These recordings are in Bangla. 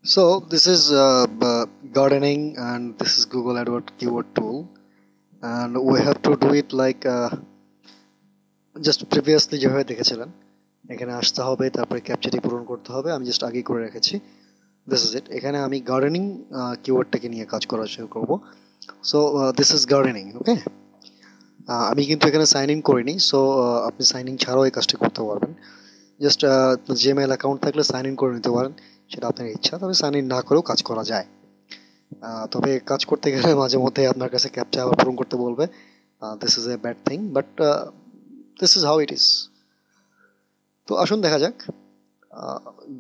So this is gardening, and this is Google AdWords keyword tool, and we have to do it like just previously যেভাবে দেখেছিলেন। এখানে আসতে হবে, তারপরে ক্যাপচাটি পূরণ করতে হবে। আমি জাস্ট আগেই করে রেখেছি। This is it. এখানে আমি গার্ডেনিং কিওয়ার্ডটাকে নিয়ে কাজ করা শুরু করব। সো দিস ইজ গার্ডেনিং, ওকে। আমি কিন্তু এখানে সাইন ইন করিনি, সো আপনি সাইন ইন ছাড়াও এই কাজটি করতে পারবেন। জাস্ট জিমেইল অ্যাকাউন্ট থাকলে সাইন ইন করে নিতে পারেন, সেটা আপনার ইচ্ছা। তবে সাইন ইন না করেও কাজ করা যায়। তবে কাজ করতে গেলে মাঝে মধ্যে আপনার কাছে ক্যাপচা আবার পূরণ করতে বলবে। This is a bad thing, but this is how it is. তো আসুন দেখা যাক।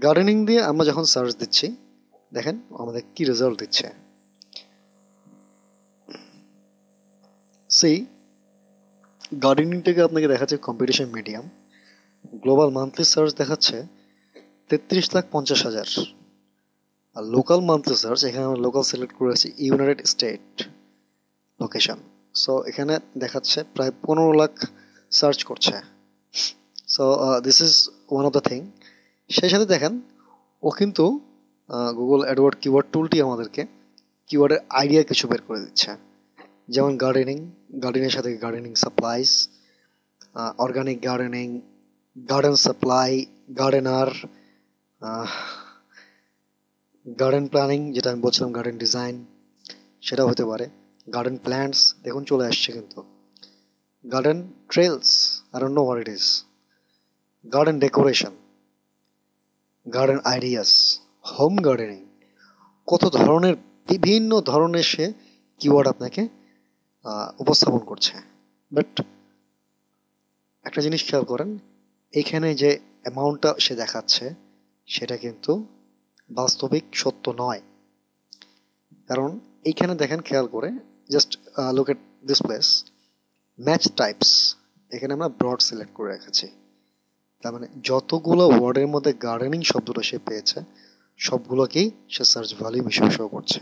গার্ডেনিং দিয়ে আমরা যখন সার্চ দিচ্ছি, দেখেন আমাদের কি রেজাল্ট দিচ্ছে। সেই গার্ডেনিংটাকে আপনাকে দেখাচ্ছে competition medium. Global monthly search দেখাচ্ছে 33,50,000। আর লোকাল মান্থলি সার্চ, এখানে আমরা লোকাল সিলেক্ট করেছি ইউনাইটেড স্টেট লোকেশন। সো এখানে দেখাচ্ছে প্রায় 15 লাখ সার্চ করছে। So this is one of the thing. সেই সাথে দেখেন ও কিন্তু গুগল অ্যাডওয়ার্ড কিওয়ার্ড টুলটি আমাদেরকে কিওয়ার্ডের আইডিয়া কিছু বের করে দিচ্ছে। যেমন গার্ডেনিং, গার্ডেনের সাথে gardening supplies, organic gardening, garden supply, gardener, garden planning, যেটা আমি বলছিলাম গার্ডেন ডিজাইন, সেটাও হতে পারে। গার্ডেন প্ল্যান্টস দেখুন চলে আসছে কিন্তু। Garden trails, I don't know what it is. Garden decoration, garden ideas, home gardening, কত ধরনের, বিভিন্ন ধরনের সে কিওয়ার্ড আপনাকে উপস্থাপন করছে। বাট একটা জিনিস খেয়াল করেন, এইখানে যে অ্যামাউন্টটা সে দেখাচ্ছে সেটা কিন্তু বাস্তবিক সত্য নয়। কারণ এইখানে দেখেন খেয়াল করে, just look at this place, match types, এখানে আমরা ব্রড সিলেক্ট করে রেখেছি। তার মানে যতগুলো ওয়ার্ডের মধ্যে গার্ডেনিং শব্দটা সে পেয়েছে সবগুলোকেই সে সার্চ ভ্যালু হিসেবে শো করছে।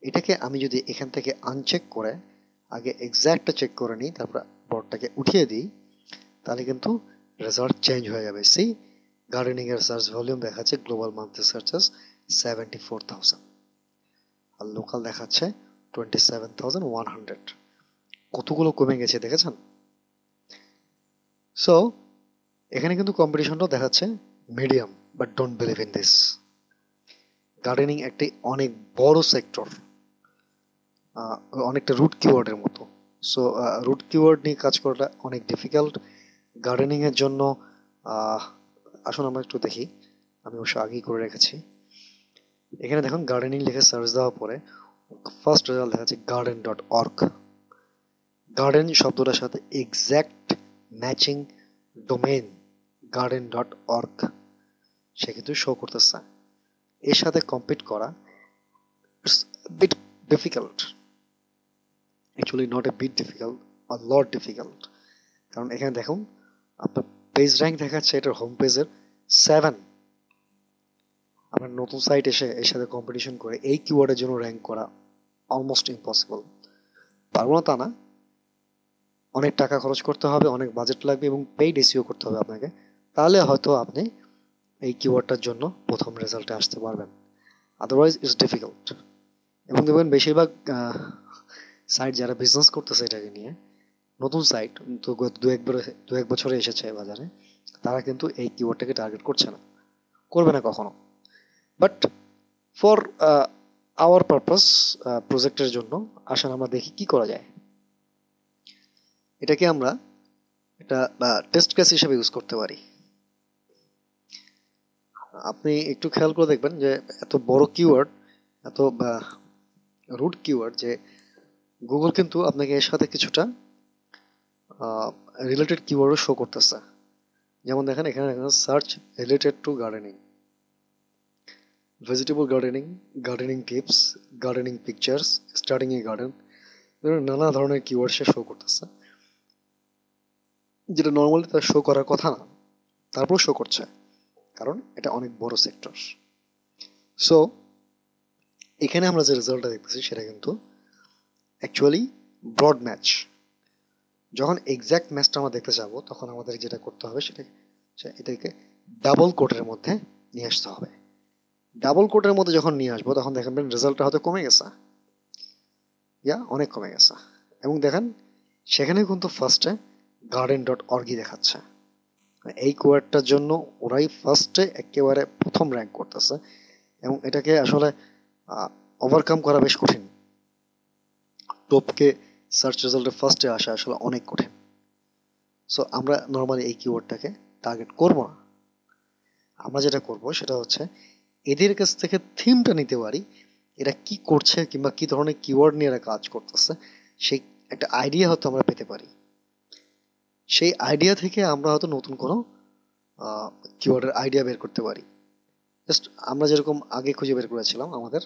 এটাকে আমি যদি এখান থেকে আনচেক করে আগে এক্স্যাক্টটা চেক করে নিই, তারপর বোর্ডটাকে উঠিয়ে দিই, তাহলে কিন্তু রেজাল্ট চেঞ্জ হয়ে যাবে। সেই গার্ডেনিং এর সার্চ ভলিউম দেখাচ্ছে গ্লোবাল মান্থলি সার্চেস 74,000, আর লোকাল দেখাচ্ছে 27,100। কতগুলো কমে গেছে দেখেছেন? সো এখানে কিন্তু কম্পিটিশনটাও দেখাচ্ছে medium, but don't believe in this. Gardening একটি অনেক বড় সেক্টর, অনেকটা রুট কিওয়ার্ডের মতো। সো রুট কিওয়ার্ড নিয়ে কাজ করাটা অনেক ডিফিকাল্ট গার্ডেনিং এর জন্য। আহ, আসুন আমরা একটু দেখি। আমি অবশ্য আগেই করে রেখেছি। এখানে দেখুন গার্ডেনিং লিখে সার্চ দেওয়ার পরে ফার্স্ট রেজাল্ট দেখাচ্ছে garden.org। গার্ডেন শব্দটার সাথে এক্স্যাক্ট ম্যাচিং ডোমেন garden.org সে কিন্তু শো করতেছে। এর সাথে কম্পিট করা it's bit difficult, actually not a bit difficult, a lot difficult. কারণ এখানে দেখুন আপনার পেজ র্যাঙ্ক দেখাচ্ছে এটার হোম পেজের 7। আপনার নতুন সাইট এসে এর সাথে কম্পিটিশন করে এই কিওয়ার্ডের জন্য র্যাঙ্ক করা অলমোস্ট ইম্পসিবল। পারবো না তা না, অনেক টাকা খরচ করতে হবে, অনেক বাজেট লাগবে এবং পেইড এসইও করতে হবে আপনাকে। তাহলে হয়তো আপনি এই কিওয়ার্ডটার জন্য প্রথম রেজাল্টে আসতে পারবেন। Otherwise it's difficult. এবং দেখবেন বেশিরভাগ সাইট যারা বিজনেস করতেছে এটাকে নিয়ে, নতুন সাইট তো দু এক বছরে এসেছে বাজারে, তারা কিন্তু এই কিওয়ার্ডটাকে টার্গেট করছে না, করবে না কখনো। বাট ফর আওয়ার পারপাস, প্রজেক্টের জন্য আসলে আমরা দেখি কি করা যায়। এটাকে আমরা এটা টেস্ট কেস হিসেবে ইউজ করতে পারি। আপনি একটু খেয়াল করে দেখবেন যে এত বড় কিওয়ার্ড, এত রুট কিওয়ার্ড, যে গুগল কিন্তু আপনাকে এর সাথে কিছুটা রিলেটেড কিওয়ার্ডও শো করতেছে। যেমন দেখেন এখানে search related to gardening, vegetable gardening, gardening tips, gardening pictures, starting a garden, নানা ধরনের কিওয়ার্ড সে শো করতেছে, যেটা নর্মালি তার শো করার কথা না, তারপর শো করছে, কারণ এটা অনেক বড় সেক্টর। সো এখানে আমরা যে রেজাল্টটা দেখতেছি সেটা কিন্তু অ্যাকচুয়ালি ব্রড ম্যাচ। যখন এক্স্যাক্ট ম্যাচটা আমরা দেখতে যাবো তখন আমাদের যেটা করতে হবে সেটা এটাকে ডাবল কোটের মধ্যে নিয়ে আসতে হবে। ডাবল কোটের মধ্যে যখন নিয়ে আসবো তখন দেখবেন রেজাল্টটা হয়তো কমে গেছে, অনেক কমে গেছে। এবং দেখেন সেখানে কিন্তু ফার্স্টে garden.org দেখাচ্ছে। এই কোয়ার্ডটার জন্য ওরাই ফার্স্টে একেবারে প্রথম র্যাঙ্ক করতেছে, এবং এটাকে আসলে ওভারকাম করা বেশ কঠিন। টপকে সার্চ রেজাল্টে ফার্স্টে আসা আসলে অনেক কঠিন। সো আমরা নর্মালি এই কিওয়ার্ডটাকে টার্গেট করব না। আমরা যেটা করব সেটা হচ্ছে এদের কাছ থেকে থিমটা নিতে পারি, এরা কি করছে কিংবা কি ধরনের কিওয়ার্ড নিয়ে এরা কাজ করতেছে সেই একটা আইডিয়া হয়তো আমরা পেতে পারি। সেই আইডিয়া থেকে আমরা হয়তো নতুন কোনো কিওয়ার্ডের আইডিয়া বের করতে পারি। জাস্ট আমরা যেরকম আগে খুঁজে বের করেছিলাম আমাদের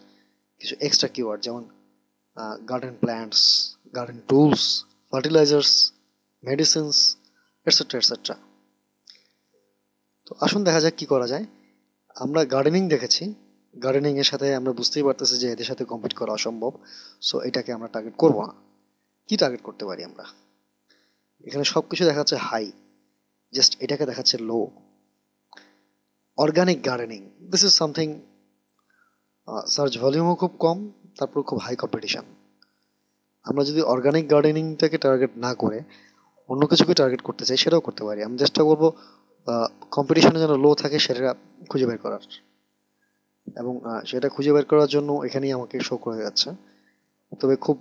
কিছু এক্সট্রা কিওয়ার্ড, যেমন garden plants, garden tools, fertilisers, medicines, etcetera etcetera. তো আসুন দেখা যাক কি করা যায়। আমরা গার্ডেনিং দেখেছি, গার্ডেনিং এর সাথে আমরা বুঝতেই পারতেছি যে এদের সাথে কম্পিট করা অসম্ভব। সো এটাকে আমরা টার্গেট করব না। কি টার্গেট করতে পারি আমরা? এখানে সবকিছু দেখাচ্ছে হাই, জাস্ট এটাকে দেখাচ্ছে লো। Organic gardening, this is something, search ভলিউমও খুব কম, তারপর খুব হাই কম্পিটিশন। আমরা যদি অর্গানিক গার্ডেনিংটাকে টার্গেট না করে অন্য কিছুকে টার্গেট করতে চাই সেটাও করতে পারি। আমি চেষ্টা করবো কম্পিটিশনে যেন লো থাকে সেটা খুঁজে বের করার, এবং সেটা খুঁজে বের করার জন্য এখানেই আমাকে শো করে যাচ্ছে। তবে খুব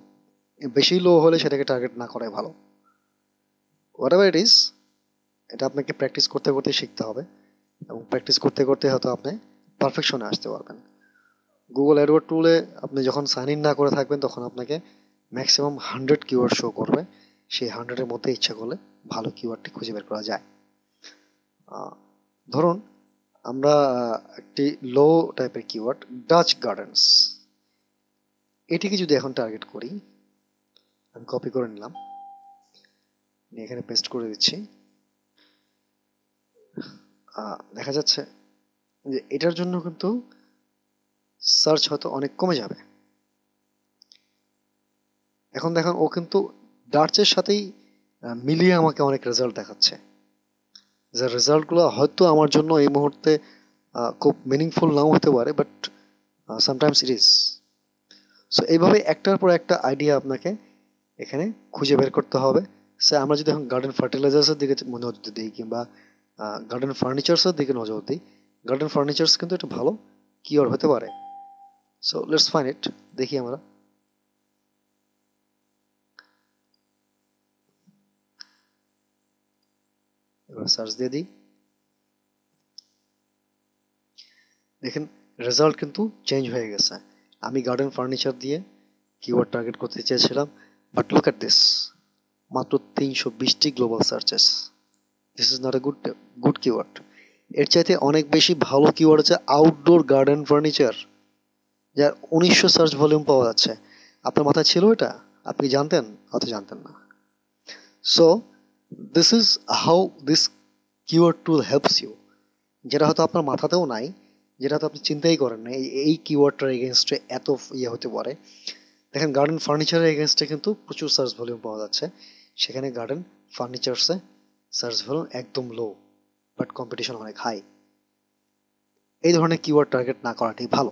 বেশি লো হলে সেটাকে টার্গেট না করাই ভালো। হোয়াট এভার ইট ইজ, এটা আপনাকে প্র্যাকটিস করতে করতে শিখতে হবে, এবং প্র্যাকটিস করতে করতে হয়তো আপনি পারফেকশনে আসতে পারবেন। গুগল অ্যাডওয়ার্ড টুলে আপনি যখন সাইন ইন না করে থাকবেন তখন আপনাকে ম্যাক্সিমাম 100 কিওয়ার্ড শো করবে। সেই 100-এর মধ্যে ইচ্ছা করলে ভালো কিওয়ার্ডটি খুঁজে বের করা যায়। ধরুন আমরা একটি লো টাইপের কিওয়ার্ড ডাচ গার্ডেন্স, এটিকে যদি এখন টার্গেট করি, আমি কপি করে নিলাম, এখানে পেস্ট করে দিচ্ছি। দেখা যাচ্ছে যে এটার জন্য কিন্তু সার্চ হয়তো অনেক কমে যাবে। এখন দেখেন ও কিন্তু ডার্চের সাথেই মিলিয়ে আমাকে অনেক রেজাল্ট দেখাচ্ছে, যে রেজাল্টগুলো হয়তো আমার জন্য এই মুহূর্তে খুব মিনিংফুল নাও হতে পারে, but sometimes it is. So এইভাবে একটার পর একটা আইডিয়া আপনাকে এখানে খুঁজে বের করতে হবে। সে আমরা যদি এখন গার্ডেন ফার্টিলাইজার্সের দিকে নজর দিই কিংবা গার্ডেন ফার্নিচার্সের দিকে নজর দিই, গার্ডেন ফার্নিচার্স কিন্তু একটা ভালো কিওয়ার্ড হতে পারে। সো লেটস ফাইন্ড ইট, দেখি আমরা। এবার সার্চ দিয়ে দিই, দেখেন রেজাল্ট কিন্তু চেঞ্জ হয়ে গেছে। আমি গার্ডেন ফার্নিচার দিয়ে কিওয়ার্ড টার্গেট করতে চেয়েছিলাম, বাট লুক এট দিস, মাত্র 320টি global searches. This is not a good keyword. এর চাইতে অনেক বেশি ভালো কিওয়ার্ড হচ্ছে আউটডোর গার্ডেন ফার্নিচার, যার 1900 সার্চ ভলিউম পাওয়া যাচ্ছে। আপনার মাথায় ছিল এটা? আপনি জানতেন? হয়তো জানতেন না। So this is how this keyword tool helps you, যেটা হয়তো আপনার মাথাতেও নাই, যেটা হয়তো আপনি চিন্তাই করেন না এই কিওয়ার্ডটার এগেনস্টে এত হতে পারে। দেখেন গার্ডেন ফার্নিচারের এগেনস্টে কিন্তু প্রচুর সার্চ ভলিউম পাওয়া যাচ্ছে, সেখানে গার্ডেন ফার্নিচার্সে সার্চ ভলিউম একদম লো, বাট কম্পিটিশন অনেক হাই। এই ধরনের কিওয়ার্ড টার্গেট না করাটাই ভালো।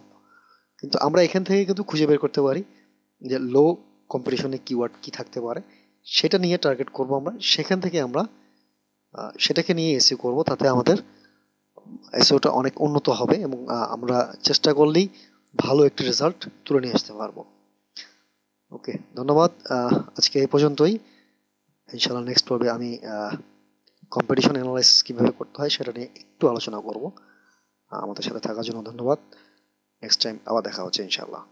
কিন্তু আমরা এখান থেকে কিন্তু খুঁজে বের করতে পারি যে লো কম্পিটিশনে কিওয়ার্ড কি থাকতে পারে, সেটা নিয়ে টার্গেট করব আমরা। সেখান থেকে আমরা সেটাকে নিয়ে এসইও করব, তাতে আমাদের এসইওটা অনেক উন্নত হবে, এবং আমরা চেষ্টা করলেই ভালো একটি রেজাল্ট তুলে নিয়ে আসতে পারবো। ওকে, ধন্যবাদ। আজকে এই পর্যন্তই। ইনশাআল্লাহ নেক্সট পর্বে আমি কম্পিটিশন অ্যানালাইসিস কিভাবে করতে হয় সেটা নিয়ে একটু আলোচনা করব। আমাদের সাথে থাকার জন্য ধন্যবাদ। নেক্সট টাইম আবার দেখা হচ্ছে ইনশাআল্লাহ।